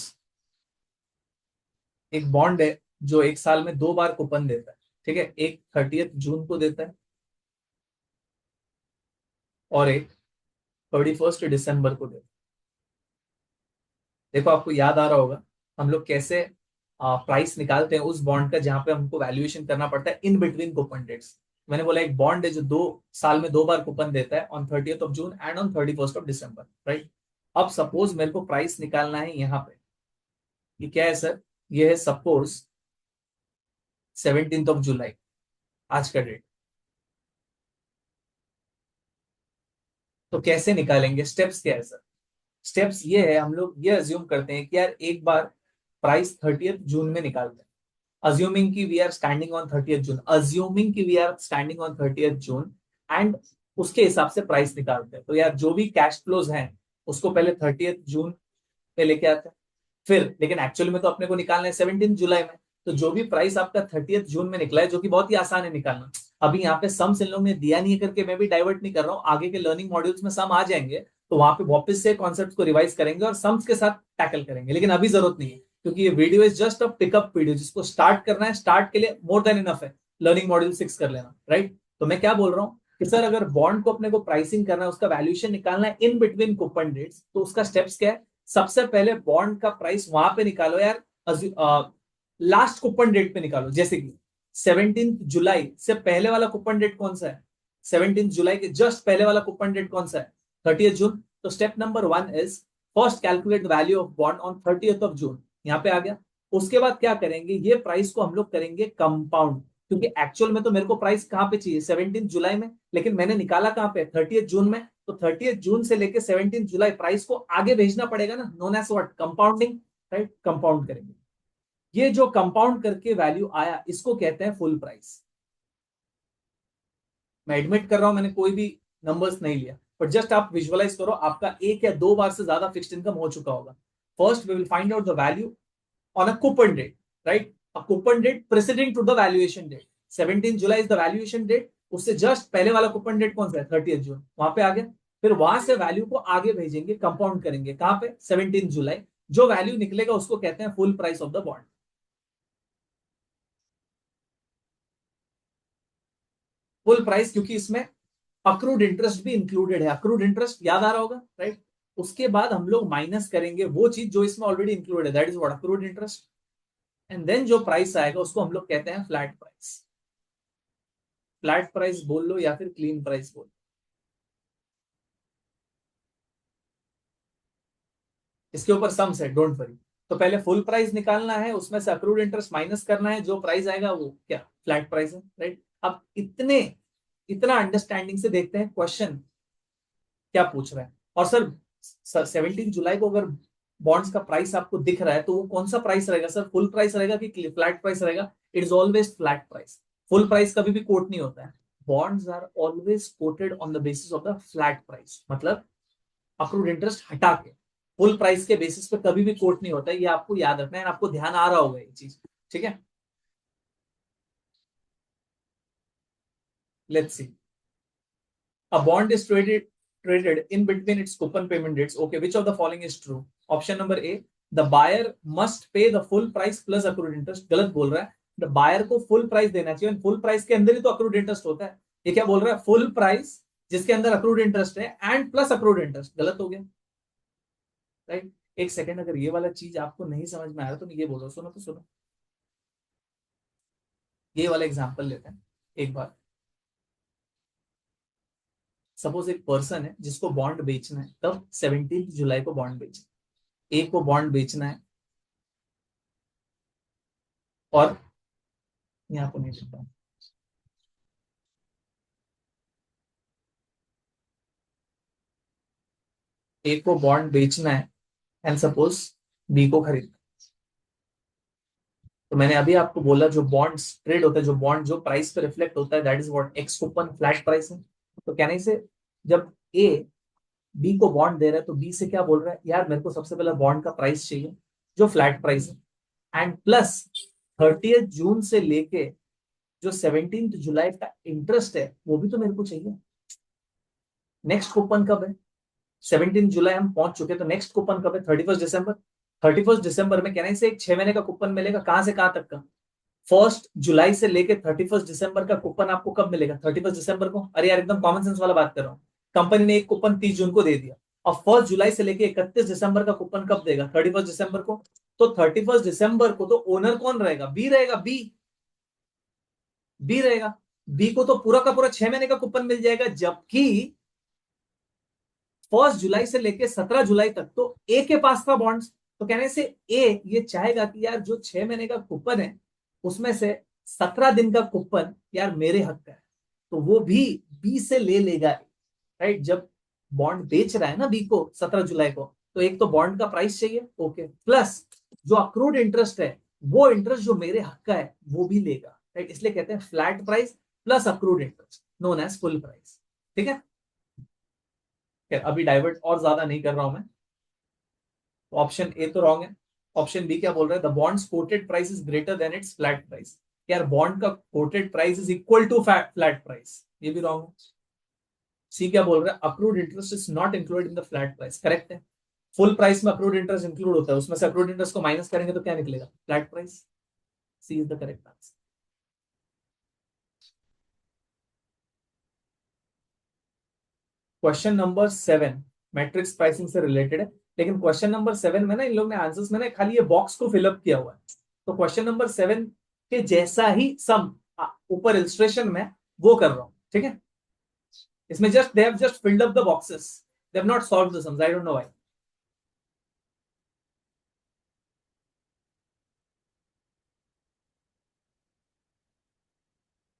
A: एक बॉन्ड है जो एक साल में 2 बार कूपन देता है, ठीक है, एक 30th जून को देता है और एक 31st दिसंबर को देता है। देखो आपको याद आ रहा होगा हम लोग कैसे प्राइस निकालते हैं उस बॉन्ड का, जहां पे हमको वैल्यूएशन करना पड़ता है इन बिटवीन कूपन डेट्स। मैंने बोला एक बॉन्ड है जो 2 साल में 2 बार कूपन देता है, on 30th of June and on 31st of December, right. अब सपोज मेरे को प्राइस निकालना है यहाँ पे, ये क्या है सर? ये है सपोज 17th of July, आज का डेट। तो कैसे निकालेंगे, स्टेप्स क्या है सर? स्टेप्स ये है, हम लोग ये अज्यूम करते हैं कि यार एक बार प्राइस 30th जून में निकालते हैं, assuming कि we are standing on 30th June, assuming कि we are standing on 30th June, and उसके हिसाब से प्राइस निकालते हैं। तो यार जो भी कैश फ्लोज हैं उसको पहले 30th जून पे लेके आते हैं, फिर लेकिन एक्चुअली में तो अपने को निकालना है 17 जुलाई में। तो जो भी प्राइस आपका 30th जून में निकला है, जो कि बहुत ही आसान है निकालना, अभी यहाँ पे सम्स इन लोगों ने दिया नहीं है करके मैं भी डाइवर्ट नहीं कर रहा हूँ, आगे के लर्निंग मॉड्यूल्स में सम आ जाएंगे, तो वहां पे वापस से कॉन्सेप्ट को रिवाइज करेंगे और सम्स के साथ टैकल करेंगे, लेकिन अभी जरूरत नहीं है, क्योंकि ये video is just a pickup video. जिसको स्टार्ट करना है, स्टार्ट के लिए मोर देन इनफ है लर्निंग मॉड्यूल 6 कर लेना, राइट। तो मैं क्या बोल रहा हूँ कि सर अगर बॉन्ड को अपने को प्राइसिंग करना है, उसका वैल्यूएशन निकालना है इन बिटवीन कूपन डेट्स, तो उसका स्टेप्स क्या है? सबसे पहले बॉन्ड का प्राइस वहां पे निकालो यार, लास्ट कूपन डेट पे निकालो। जैसे कि 17 जुलाई से पहले वाला कूपन डेट कौन सा है? 17 जुलाई के जस्ट पहले वाला कूपन डेट कौन सा है? 30th जून। तो step number 1 is first calculate value of bond on 30th of June, यहाँ पे आ गया। उसके बाद क्या करेंगे, ये प्राइस को हम लोग करेंगे कंपाउंड, क्योंकि एक्चुअल में तो मेरे को प्राइस कहाँ पे चाहिए? 17 जुलाई में, लेकिन मैंने निकाला कहाँ पे? 30th जून में। तो 30th जून से लेके 17 जुलाई प्राइस को आगे भेजना पड़ेगा ना, known as what? Compounding, right. Compound करेंगे। ये जो कंपाउंड करके वैल्यू आया, इसको कहते हैं फुल प्राइस। मैं एडमिट कर रहा हूं मैंने कोई भी नंबर्स नहीं लिया, पर जस्ट आप विजुअलाइज करो, आपका 1 या 2 बार से ज्यादा फिक्स्ड इनकम हो चुका होगा। First we will find out the value on a coupon date, right? A coupon date preceding to the valuation date. 17 July is the valuation date. उससे जस्ट पहले वाला कूपन डेट कौन सा है? 30th जून। वहां पे आ गया। फिर वहां से वैल्यू को आगे भेजेंगे, कंपाउंड करेंगे कहां पे? 17 जुलाई। जो वैल्यू निकलेगा उसको कहते हैं full price of the bond. Full price, क्योंकि इसमें अक्रूड इंटरेस्ट भी इंक्लूडेड है। अक्रूड इंटरेस्ट याद आ रहा होगा, राइट। उसके बाद हम लोग माइनस करेंगे वो चीज जो इसमें ऑलरेडी इंक्लूडेड है, that is what? Accrued interest. And then जो प्राइस आएगा उसको हम लोग कहते हैं फ्लैट प्राइस। फ्लैट प्राइस बोल लो या फिर क्लीन प्राइस बोल लो, इसके ऊपर सम्स है, डोंट वरी। तो पहले फुल प्राइस निकालना है, उसमें से अक्रूड इंटरेस्ट माइनस करना है, जो प्राइस आएगा वो क्या? फ्लैट प्राइस है, राइट। अब इतना अंडरस्टैंडिंग से देखते हैं क्वेश्चन क्या पूछ रहा है। और सर 17 जुलाई को अगर बॉन्ड्स का प्राइस आपको दिख रहा है, तो वो कौन सा प्राइस रहेगा सर? फुल प्राइस रहेगा कि फ्लैट प्राइस रहेगा? It is always flat price. Full price कभी भी कोट नहीं होता है। Bonds are always quoted on the basis of the flat price, मतलब अक्रूड इंटरेस्ट हटा के। फुल प्राइस के बेसिस पे कभी भी कोट नहीं होता है, ये आपको याद रखना है, आपको ध्यान आ रहा होगा ये चीज, ठीक है। Let's see, a bond is traded in between its coupon payment dates. Okay, which of the following is true? Option number A, the buyer must pay the full price plus accrued interest। गलत बोल रहा है। द बायर को फुल प्राइस देना चाहिए, फुल प्राइस के अंदर ही तो अक्रूड इंटरेस्ट होता है। ये क्या बोल रहा है? फुल प्राइस जिसके अंदर अक्रूड इंटरेस्ट है एंड प्लस अक्रूड इंटरेस्ट। गलत हो गया, राइट। एक सेकेंड, अगर ये वाला चीज आपको नहीं समझ में आ रहा तो मैं ये बोल रहा हूँ, सुनो तो सुनो। ये वाला एग्जांपल लेते हैं एक बार। सपोज एक पर्सन है जिसको बॉन्ड बेचना है, तब 17 जुलाई को बॉन्ड बेचना है, ए को बॉन्ड बेचना है, और यहाँ को नहीं लिखता हूँ, ए को बॉन्ड बेचना है एंड सपोज बी को खरीदना। तो मैंने अभी आपको बोला जो बॉन्ड्स ट्रेड होता है, जो बॉन्ड जो प्राइस पे रिफ्लेक्ट होता है, that is what x coupon flat price है। तो कहने से जब ए बी को बॉन्ड दे रहा है तो बी से क्या बोल रहा है, यार मेरे को सबसे पहले बॉन्ड का प्राइस चाहिए जो फ्लैट प्राइस है, एंड प्लस 30 जून से लेके जो 17 जुलाई का इंटरेस्ट है वो भी तो मेरे को चाहिए। नेक्स्ट कूपन कब है? 17 जुलाई हम पहुंच चुके, तो नेक्स्ट कूपन कब है? 31 दिसंबर। 31 दिसंबर में कहने से एक 6 महीने का कूपन मिलेगा, कहां से कहां तक का? 1 जुलाई से लेके 31 दिसंबर का कूपन आपको कब मिलेगा? 31 दिसंबर को। अरे यार एकदम कॉमन सेंस वाला बात कर रहा हूँ। कंपनी ने एक कूपन 30 जून को दे दिया, और 1 जुलाई से लेके 31 दिसंबर का कूपन कब देगा? 31 दिसंबर को। तो 31 दिसंबर को तो ओनर कौन रहेगा? बी रहेगा, बी। बी रहेगा। बी को तो पूरा का पूरा 6 महीने का कूपन मिल जाएगा, जबकि 1 जुलाई से लेके 17 जुलाई तक तो ए के पास था बॉन्ड्स। तो कहने से ए ये चाहेगा कि यार जो 6 महीने का कूपन है उसमें से 17 दिन का कूपन यार मेरे हक का है, तो वो भी बी से ले लेगा। राइट, जब बॉन्ड बेच रहा है ना बी को 17 जुलाई को, तो एक तो बॉन्ड का प्राइस चाहिए, ओके, प्लस जो अक्रूड इंटरेस्ट है वो इंटरेस्ट जो मेरे हक का है वो भी लेगा। राइट, इसलिए कहते हैं flat price plus accrued interest known as full price. ठीक है, अभी डाइवर्ट और ज्यादा नहीं कर रहा हूं मैं। ऑप्शन ए तो रॉन्ग है। ऑप्शन बी क्या बोल रहा है? The bonds quoted price is greater than its flat price. यार बॉन्ड का quoted price is equal to flat price, ये भी रॉन्ग है। सी क्या बोल रहा है? Accrued interest is not included in the flat price, correct है। फुल प्राइस में अक्रूड इंटरेस्ट इंक्लूड होता है, उसमें से अक्रूड इंटरेस्ट को माइनस करेंगे तो क्या निकलेगा? Flat price. C is the correct answer. Question number 7 matrix pricing से रिलेटेड है, लेकिन क्वेश्चन नंबर 7 में ना इन लोग ने आंसर्स में ना खाली ये बॉक्स को फिलअप किया हुआ है। तो क्वेश्चन नंबर 7 के जैसा ही सम ऊपर इलस्ट्रेशन में वो कर रहा हूं, ठीक है। इसमें just they have just filled up the boxes, they have not solved the sums, I don't know why.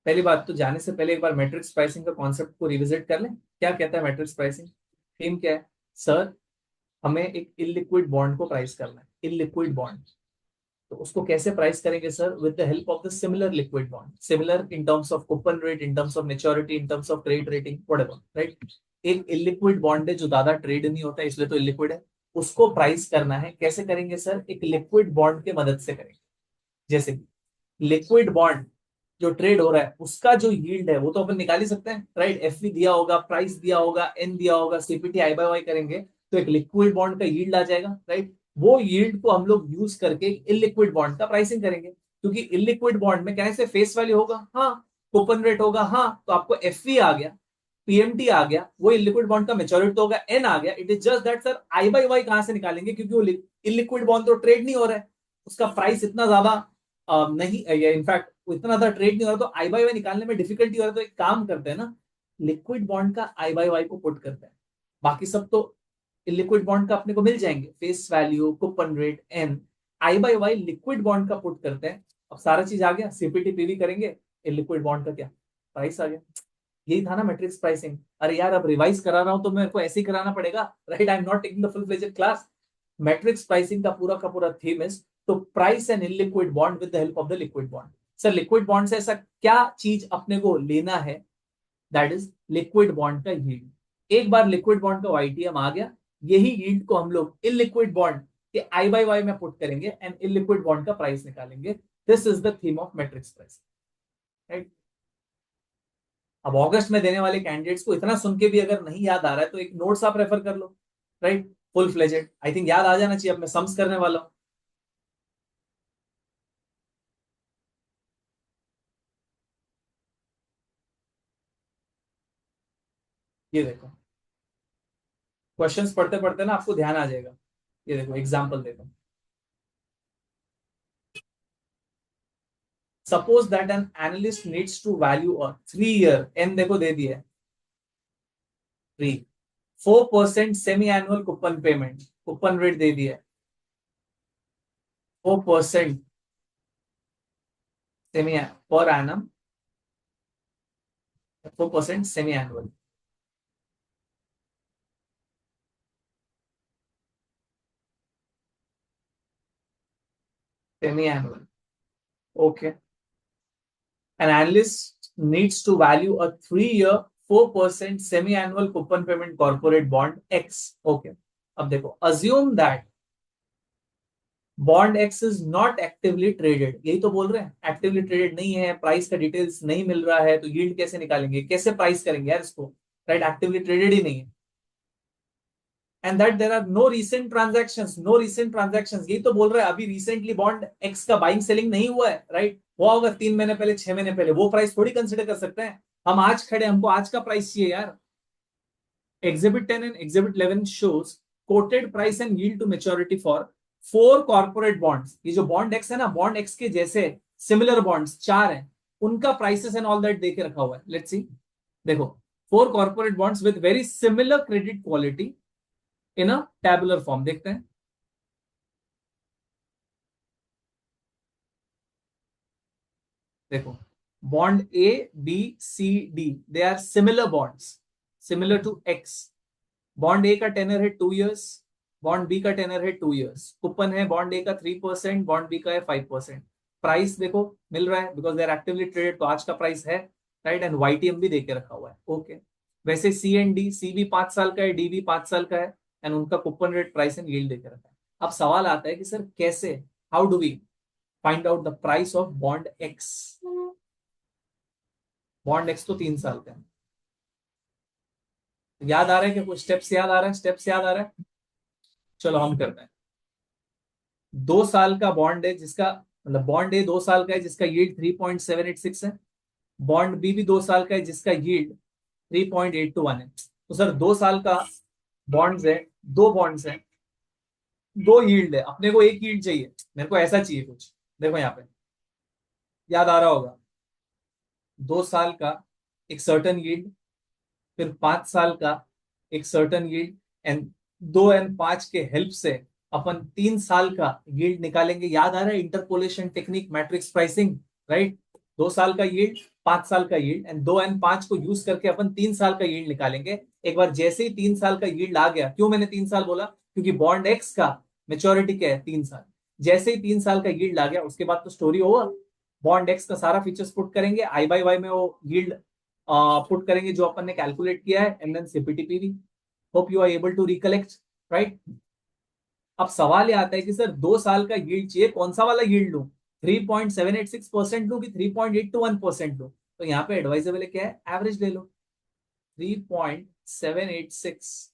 A: पहली बात तो जाने से पहले एक बार मैट्रिक्स प्राइसिंग का कॉन्सेप्ट को रिविजिट कर लें। क्या कहता है मैट्रिक्स प्राइसिंग? थीम क्या है सर? हमें एक इलिक्विड बॉन्ड को प्राइस करना है, इलिक्विड बॉन्ड। तो उसको कैसे प्राइस करेंगे sir? With the help of the similar liquid bond, similar in terms of coupon rate, in terms of maturity, in terms of credit rating, whatever, right. एक इलिक्विड बॉन्ड है जो ज्यादा ट्रेड नहीं होता है, इसलिए तो इलिक्विड है। उसको प्राइस करना है, कैसे करेंगे सर? एक लिक्विड बॉन्ड के मदद से करेंगे। जैसे लिक्विड बॉन्ड जो ट्रेड हो रहा है उसका जो यील्ड है वो तो अपन निकाल ही सकते हैं, राइट। एफवी दिया होगा, प्राइस दिया होगा, एन दिया होगा, सीपीटी आई बाय वाई करेंगे तो एक लिक्विड बॉन्ड का यील्ड आ जाएगा, राइट। वो यील्ड को हम लोग यूज करके इलिक्विड बॉन्ड का प्राइसिंग करेंगे, क्योंकि इलिक्विड बॉन्ड में कहने से फेस वैल्यू होगा, हाँ, कूपन रेट होगा, हाँ, तो आपको एफवी आ गया, पीएमटी आ गया, वो इलिक्विड बॉन्ड का मेच्योरिटी तो होगा, एन आ गया। It is just that sir I by Y कहां से निकालेंगे, क्योंकि वो इलिक्विड बॉन्ड तो ट्रेड नहीं हो रहा है, उसका प्राइस इतना ज्यादा नहीं, इनफैक्ट इतना ज्यादा ट्रेड नहीं हो रहा, तो आई बाय वाई निकालने में डिफिकल्टी हो रहा है। तो एक काम करते हैं ना, लिक्विड बॉन्ड का आई बाय वाई को पुट करते हैं, बाकी सब तो लिक्विड बॉन्ड का अपने को मिल जाएंगे, face value, coupon rate, N. I by Y liquid bond का पुट करते हैं, अब सारा चीज आ गया, सीपीटी पीवी करेंगे, लिक्विड बॉन्ड का क्या प्राइस आ गया। यही था ना मैट्रिक्स प्राइसिंग। अरे यार अब रिवाइज करा रहा हूं तो मेरे को ऐसे ही कराना पड़ेगा, right. I am not taking the full fledged class. Matrix pricing का पूरा theme is to price an illiquid bond with the help of the liquid bond. Sir liquid bond से ऐसा क्या चीज अपने को लेना है? दैट इज लिक्विड बॉन्ड का यील्ड। एक बार लिक्विड बॉन्ड का वाईटीएम आ गया, यही यील्ड को हम लोग इलिक्विड बॉन्ड के आई बाय वाई में पुट करेंगे एंड इलिक्विड बॉन्ड का प्राइस निकालेंगे। This is the theme of matrix price, right. अब अगस्त में देने वाले कैंडिडेट्स को इतना सुन के भी अगर नहीं याद आ रहा है तो एक नोट्स आप रेफर कर लो, right, full fledged. I think याद आ जाना चाहिए, अब मैं सम्स करने वाला हूं। ये देखो, क्वेश्चंस पढ़ते पढ़ते ना आपको ध्यान आ जाएगा। ये देखो एग्जांपल देखो। Suppose that an analyst needs to value a 3 year, एन देखो दे दिया 3, 4% semi annual coupon payment, coupon rate दे दिया 4% semi per annum, 4% semi annual, semi annual, okay. An analyst needs to value a 3 year 4% semi-annual coupon payment corporate bond X. Okay. अब देखो, assume that bond X is not actively traded. यही तो बोल रहे हैं, actively traded नहीं है, प्राइस का डिटेल्स नहीं मिल रहा है, तो yield कैसे निकालेंगे, कैसे प्राइस करेंगे यार इसको, राइट? एक्टिवली ट्रेडेड ही नहीं है। And that there are no recent transactions, no recent transactions, यही तो बोल रहे हैं, अभी रिसेंटली बॉन्ड एक्स का बाइंग सेलिंग नहीं हुआ है, राइट? हुआ होगा 3 महीने पहले, 6 महीने पहले, वो प्राइस थोड़ी कंसिडर कर सकते हैं हम। आज खड़े, हमको आज का प्राइस चाहिए यार। Exhibit 10 and Exhibit 11 shows quoted price and yield to maturity for 4 corporate bonds. ये जो बॉन्ड एक्स है ना, बॉन्ड एक्स के जैसे सिमिलर बॉन्ड्स 4 हैं, उनका प्राइसेस एंड ऑल दैट देके रखा हुआ है। लेट्स सी, देखो, 4 corporate bonds with very similar credit quality in a tabular form, देखते हैं। देखो, bond A B C D, they are similar bonds, similar to X. Bond A का टेनर है 2 इयर्स, बॉन्ड बी का टेनर है 2 इयर्स, कूपन है बॉन्ड ए का 3%, बॉन्ड बी का है 5%। प्राइस देखो मिल रहा है because they are actively traded, तो आज का प्राइस है, राइट? एंड वाईटीएम भी देके रखा हुआ है, ओके। वैसे सी एंड डी, सी भी 5 साल का है, डी भी 5 साल का है, एंड उनका coupon rate, price and yield देके रखा है। अब सवाल आता है कि सर कैसे, how do we find out the price of bond X? Bond X तो 3 साल का है, याद आ रहा है कि कुछ स्टेप्स याद आ रहा है? स्टेप्स याद आ रहा है? चलो हम करते हैं। 2 साल का बॉन्ड है जिसका, मतलब बॉन्ड ए 2 साल का है जिसका यील्ड 3.786 है, बॉन्ड बी भी 2 साल का है जिसका यील्ड 3.821 है। तो सर 2 साल का बॉन्ड्स है, दो बॉन्ड्स है, दो यील्ड है, अपने को एक यील्ड चाहिए, मेरे को ऐसा चाहिए कुछ। देखो यहाँ पे याद आ रहा होगा, 2 साल का एक सर्टन यील्ड, फिर 5 साल का एक सर्टन यील्ड, एंड 2 और 5 के हेल्प से अपन 3 साल का यील्ड निकालेंगे। याद आ रहा है interpolation technique, matrix pricing, right? 2 साल का यील्ड, 5 साल का यील्ड, एंड 2 और 5 को यूज करके अपन 3 साल का यील्ड निकालेंगे। एक बार जैसे ही 3 साल का यील्ड आ गया, क्यों मैंने 3 साल बोला? क्योंकि बॉन्ड एक्स का मेच्योरिटी क्या है? 3 साल। जैसे ही 3 साल का यील्ड आ गया, उसके बाद तो स्टोरी ओवर। बॉन्ड एक्स का सारा फीचर्स पुट करेंगे, आई बाई वाई में वो यील्ड पुट करेंगे जो अपन ने कैलकुलेट किया है, and then CPT PV. Hope you are able to recollect, right? अब सवाल ये आता है कि सर 2 साल का यील्ड चाहिए, कौन सा वाला यील्ड लूं? 3.786% लूं कि 3.821% लूं? तो यहाँ पे एडवाइजेबल है क्या है? एवरेज ले लो। 3.786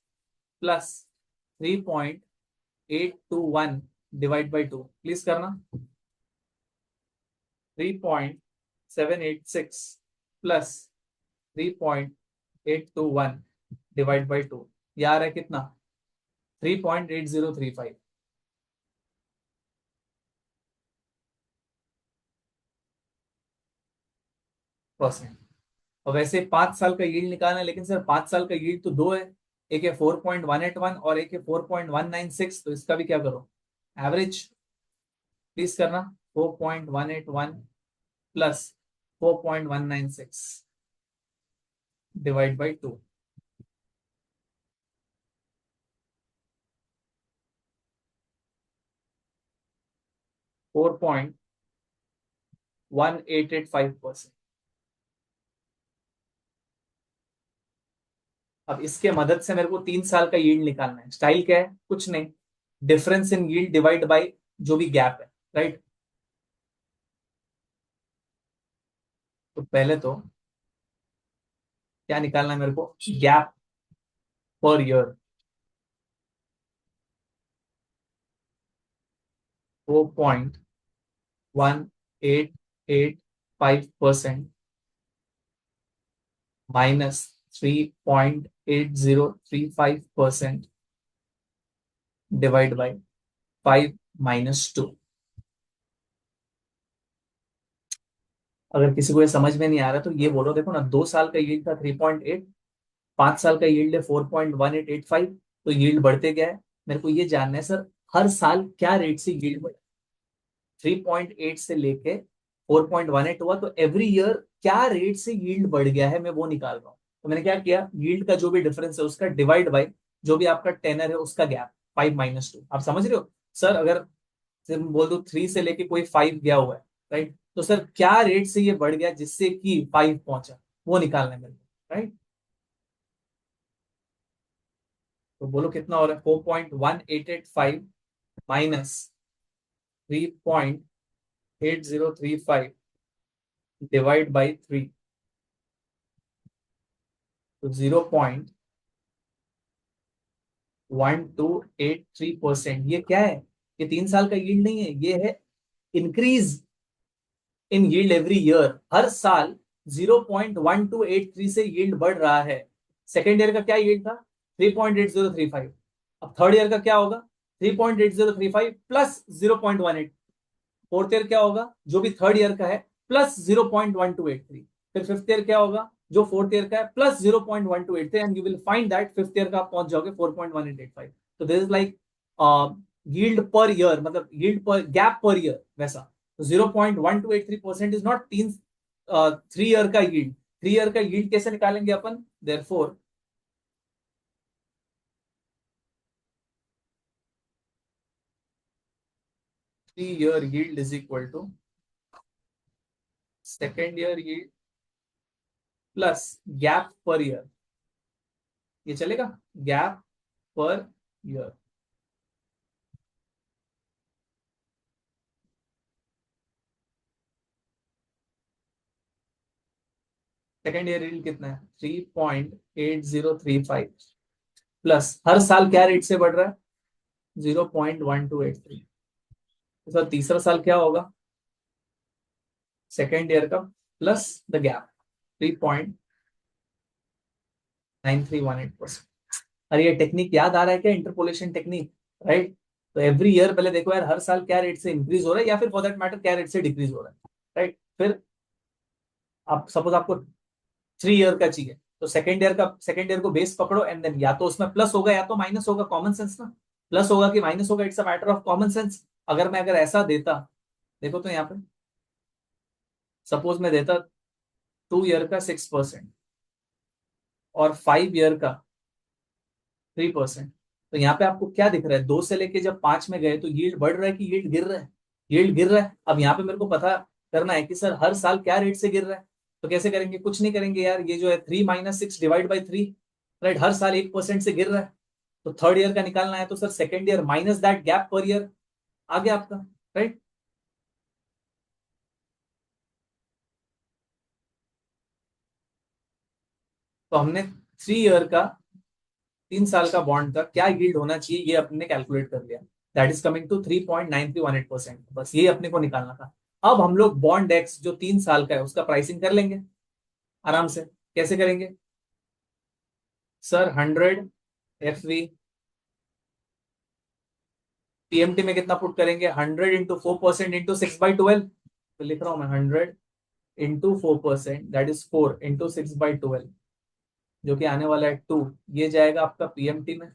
A: प्लस 3.821 डिवाइड बाई 2, प्लीज करना। 3.786 प्लस 3.821 डिवाइड बाई 2, ये आ रहा है कितना? 3.8035 परसेंट। और वैसे 5 साल का यील्ड निकालना है, लेकिन सर 5 साल का यील्ड तो दो है, एक है 4.181 और एक है 4.196, तो इसका भी क्या करो? एवरेज प्लीज करना। 4.181 प्लस 4.196 डिवाइड बाई 2, 4.1885%। अब इसके मदद से मेरे को 3 साल का यील्ड निकालना है। स्टाइल क्या है? कुछ नहीं, difference in yield divide by जो भी गैप है, राइट? तो पहले तो क्या निकालना है मेरे को? Gap per year, 4.1885% minus 3.8035% divide by 5 - 2। अगर किसी को ये समझ में नहीं आ रहा तो ये बोलो, देखो ना, 2 साल का यील्ड था 3.8, 5 साल का यील्ड है 4.1885, तो यील्ड बढ़ते गया है। मेरे को ये जानना है सर, हर साल क्या रेट से यील्ड बढ़ा? 3.8 से लेके 4.18 हुआ, तो एवरी ईयर क्या रेट से यील्ड बढ़ गया है, मैं वो निकाल रहा हूँ। तो मैंने क्या किया, यील्ड का जो भी डिफरेंस है उसका डिवाइड बाय जो भी आपका टेनर है उसका गैप, 5 - 2। आप समझ रहे हो सर? अगर सिर्फ बोल दो 3 से लेके कोई 5 गया हुआ है, राइट, तो सर क्या रेट से ये बढ़ गया जिससे कि 5 पहुंचा, वो निकालना है मेरे को, राइट। तो बोलो कितना हो रहा है, 4.1885 माइनस 3.8035 डिवाइड बाई 3, तो 0.1283%। ये क्या है? ये 3 साल का यील्ड नहीं है, ये है increase in yield every year. हर साल 0.1283 से यील्ड बढ़ रहा है। सेकेंड ईयर का क्या यील्ड था? 3.8035। अब थर्ड ईयर का क्या होगा? 3.8035 प्लस 0.18। फोर्थ ईयर क्या होगा जो भी थर्ड ईयर का है, प्लस 0.1283। फिर फिफ्थ ईयर क्या होगा जो फोर्थ ईयर का है, plus 0.1283, and you will find that fifth year का आप पहुंच जाओगे 4.1885। तो this is like yield per year, मतलब यील्ड पर गैप पर ईयर वैसा। तो 0.1283% इज नॉट तीन 3 ईयर का यील्ड। 3 ईयर का यील्ड कैसे निकालेंगे अपन? Therefore 3 year yield is equal to second year yield plus gap per year. ये चलेगा? Gap per year. Second year yield कितना है? 3.8035 प्लस हर साल क्या रेट से बढ़ रहा है? 0.1283। तो सर तीसरा साल क्या होगा? सेकेंड ईयर का प्लस द गैप, 3.9318%। अरे ये टेक्निक याद आ रहा है क्या, इंटरपोलेशन टेक्निक, राइट? तो एवरी ईयर पहले देखो यार, हर साल क्या रेट से इंक्रीज हो रहा है, या फिर फॉर दैट मैटर क्या रेट से डिक्रीज हो रहा है, राइट। फिर आप सपोज आपको 3 ईयर का चाहिए, तो सेकेंड ईयर को बेस पकड़ो, एंड देन या तो उसमें प्लस होगा या तो माइनस होगा, कॉमन सेंस ना। प्लस होगा कि माइनस होगा, it's a matter of common sense. अगर ऐसा देता, देखो तो यहाँ पे सपोज मैं देता 2 ईयर का 6% और 5 ईयर का 3%, तो यहाँ पे आपको क्या दिख रहा है? 2 से लेके जब 5 में गए तो यील्ड बढ़ रहा है कि यील्ड गिर रहा है? यील्ड गिर रहा है। अब यहाँ पे मेरे को पता करना है कि सर हर साल क्या रेट से गिर रहा है। तो कैसे करेंगे? कुछ नहीं करेंगे यार, ये जो है 3 - 6 डिवाइड बाई 3, राइट। हर साल 1% से गिर रहा है, तो थर्ड ईयर का निकालना है, तो sir second year minus that gap per year आ गया आपका, राइट। तो हमने 3 ईयर का, 3 साल का बॉन्ड का क्या यील्ड होना चाहिए ये अपने कैलकुलेट कर लिया। That is coming to 3.9318%। बस ये अपने को निकालना था। अब हम लोग बॉन्ड एक्स जो 3 साल का है उसका प्राइसिंग कर लेंगे आराम से। कैसे करेंगे सर? 100 FV पीएमटी में कितना पुट करेंगे? 100 इंटू 4% इंटू 6/12। तो लिख रहा हूं मैं 100 इंटू 4%, दैट इज 4 इंटू 6/12, जो कि आने वाला है 2। ये जाएगा आपका पीएमटी में।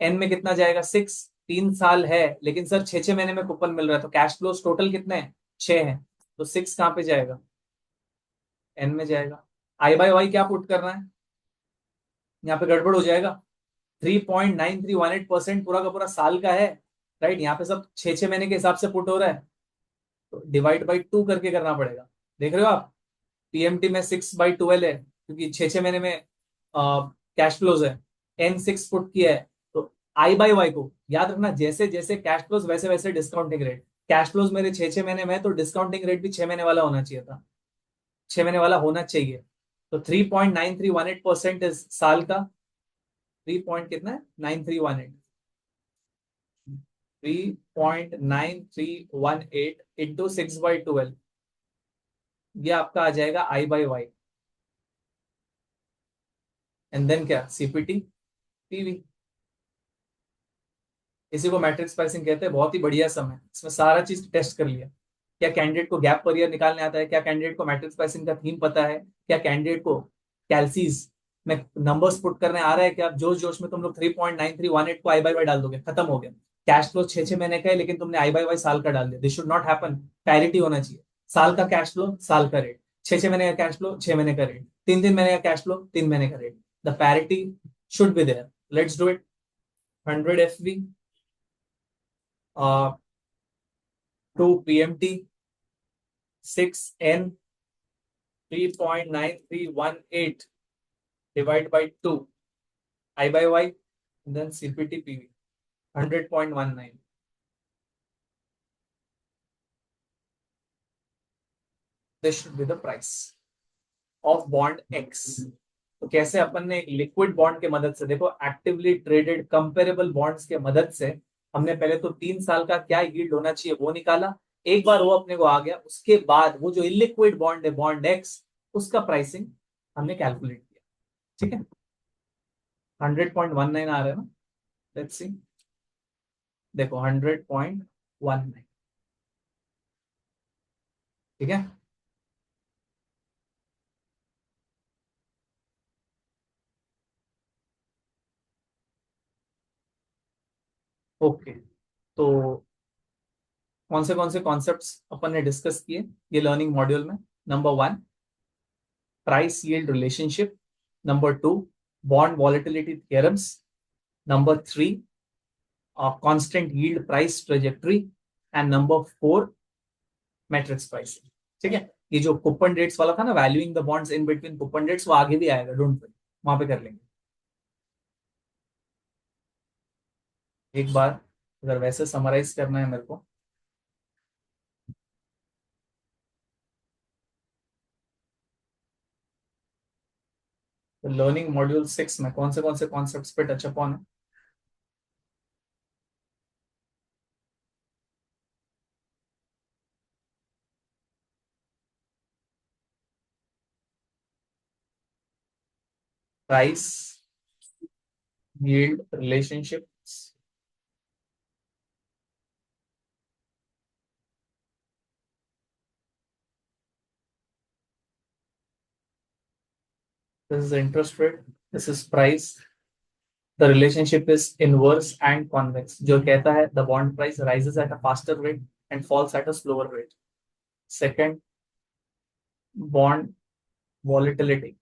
A: एन में कितना जाएगा? 6। 3 साल है लेकिन सर 6 6 महीने में कूपन मिल रहा है, तो कैश फ्लोज टोटल कितने हैं? 6 हैं। तो 6 कहाँ पे जाएगा? एन में जाएगा। आई बाय वाई क्या पुट करना है? यहाँ पे गड़बड़ हो जाएगा। 3.9318% पूरा का पूरा साल का है, राइट। यहाँ पे सब 6 6 महीने के हिसाब से पुट हो रहा है, तो डिवाइड बाई 2 करके करना पड़ेगा। देख रहे हो आप? पीएमटी में 6/12 है क्योंकि 6 6 महीने में कैश फ्लोज है। N6 पुट किया है, तो आई बाई वाई को याद रखना, जैसे जैसे कैश फ्लोज वैसे वैसे डिस्काउंटिंग रेट। कैश फ्लोज मेरे 6 6 महीने में है, तो डिस्काउंटिंग रेट भी 6 महीने वाला होना चाहिए था, 6 महीने वाला होना चाहिए। तो 3.9318% इज साल का। 3 पॉइंट कितना है? 9318। 3.9318 इंटू 6/12, ये आपका आ जाएगा आई बाई वाई, एंड देन क्या? CPT PV. इसी को मैट्रिक्स प्राइसिंग कहते हैं। बहुत ही बढ़िया सम है, इसमें सारा चीज टेस्ट कर लिया। क्या कैंडिडेट को गैप पर ईयर निकालने आता है? क्या कैंडिडेट को मैट्रिक्स प्राइसिंग का थीम पता है? क्या कैंडिडेट को कैलसीज में नंबर्स पुट करने आ रहा है? क्या जोश जोश में तुम लोग 3.9318 को आई बाई वाई डाल दोगे? खत्म हो गया। कैश फ्लो 6 महीने का है, लेकिन तुमने आई बाई वाई साल का डाल दिया। This should not happen. Parity होना चाहिए। साल का कैश फ्लो साल का रेट, 6 महीने का कैश फ्लो 6 महीने का रेट, 3 महीने का कैश फ्लो 3 महीने का रेट। The parity should be there. Let's do it. 100 FV, 2 PMT, 6N, 3.9318 divide by 2, I by Y, and then CPT PV, 100.19. This should be the price of bond X. तो कैसे अपन ने एक लिक्विड बॉन्ड के मदद से, देखो एक्टिवली ट्रेडेड कंपेरेबल बॉन्ड्स के मदद से हमने पहले तो 3 साल का क्या यील्ड होना चाहिए वो निकाला। एक बार वो अपने को आ गया, उसके बाद वो जो इलिक्विड बॉन्ड है बॉन्ड एक्स, उसका प्राइसिंग हमने कैलकुलेट किया। ठीक है, 100.19 आ रहा है ना? लेट्स सी, देखो 100.19। ठीक है, ओके। तो कौन से कॉन्सेप्ट्स अपन ने डिस्कस किए ये लर्निंग मॉड्यूल में? Number 1, price yield relationship. Number 2, bond volatility theorems. Number 3, constant yield price trajectory. And number 4, matrix pricing. ठीक है, ये जो कूपन डेट्स वाला था ना, valuing the bonds in between coupon dates, वो आगे भी आएगा, डोंट वरी, वहां पे कर लेंगे एक बार। अगर वैसे समराइज करना है मेरे को, तो लर्निंग मॉड्यूल 6 में कौन से कॉन्सेप्ट्स पे टच अपॉन है? Price yield relationships, this is interest rate, this is price, the relationship is inverse and convex, जो कहता है the bond price rises at a faster rate and falls at a slower rate. Second, bond volatility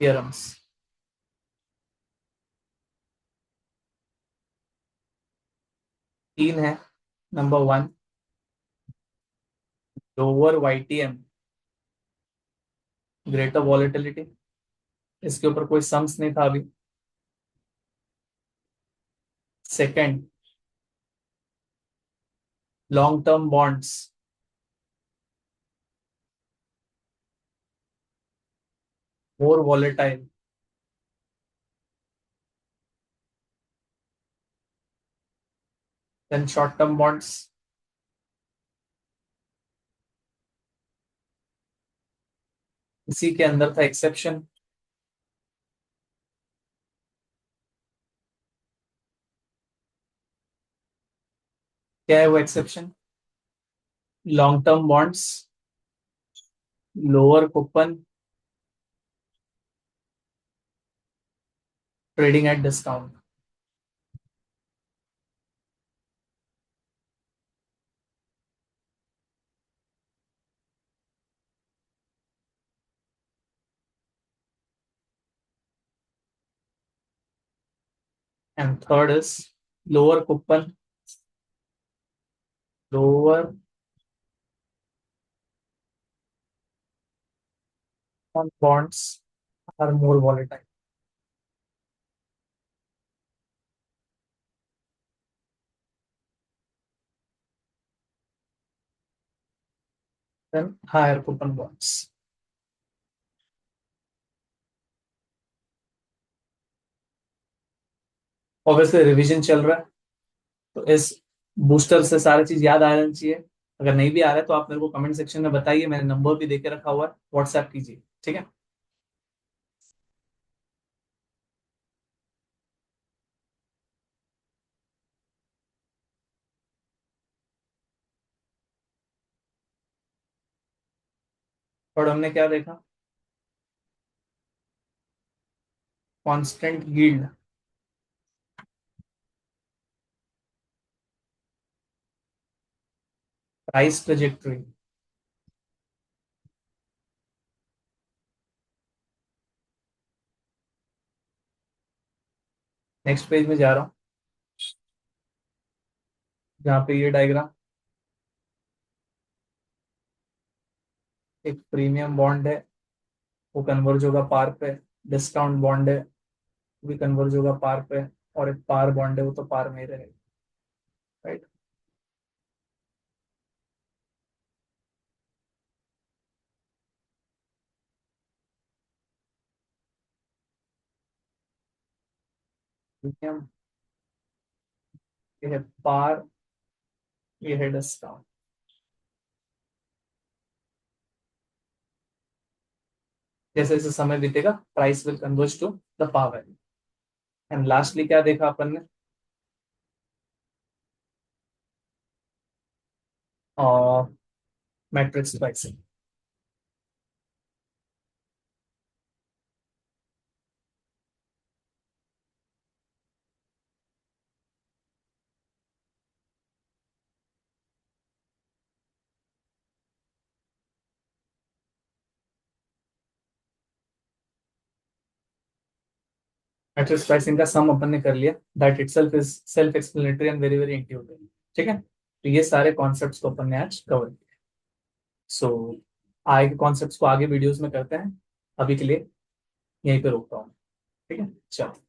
A: theorems. 3 है। Number 1, lower YTM greater volatility, इसके ऊपर कोई सम्स नहीं था अभी। Second, long term bonds more volatile than short term bonds. इसी के अंदर था एक्सेप्शन। क्या है वो exception? Long term bonds, lower coupon, trading at discount. And third is lower coupon, lower on bonds are more volatile than higher coupon bonds. Obviously revision चल रहा है, तो इस बूस्टर से सारी चीज याद आ जानी चाहिए। अगर नहीं भी आ रहा है तो आप मेरे को कमेंट सेक्शन में बताइए, मैंने नंबर भी देके रखा हुआ है, व्हाट्सएप कीजिए। ठीक है। और हमने क्या देखा, constant yield, price trajectory, next page में जा रहा हूँ, जहाँ पे ये डायग्राम, एक प्रीमियम बॉन्ड है, वो कन्वर्ज होगा पार पे, डिस्काउंट बॉन्ड है, वो भी कन्वर्ज होगा पार पे, और एक पार बॉन्ड है, वो तो पार में ही रहेगा, राइट। प्रीमियम, ये है पार, ये है डिस्काउंट। जैसे जैसे समय बीतेगा price will converge to the par value. And lastly क्या देखा अपन ने, और मैट्रिक्स प्राइसिंग। मैट्रिक्स प्राइसिंग का सम अपन ने कर लिया, that itself is self explanatory and very very intuitive. ठीक है, तो ये सारे कॉन्सेप्ट्स को अपन ने आज कवर किया। सो आगे के कॉन्सेप्ट्स को आगे वीडियोस में करते हैं, अभी के लिए यहीं पे रोकता हूँ। ठीक है, चलो।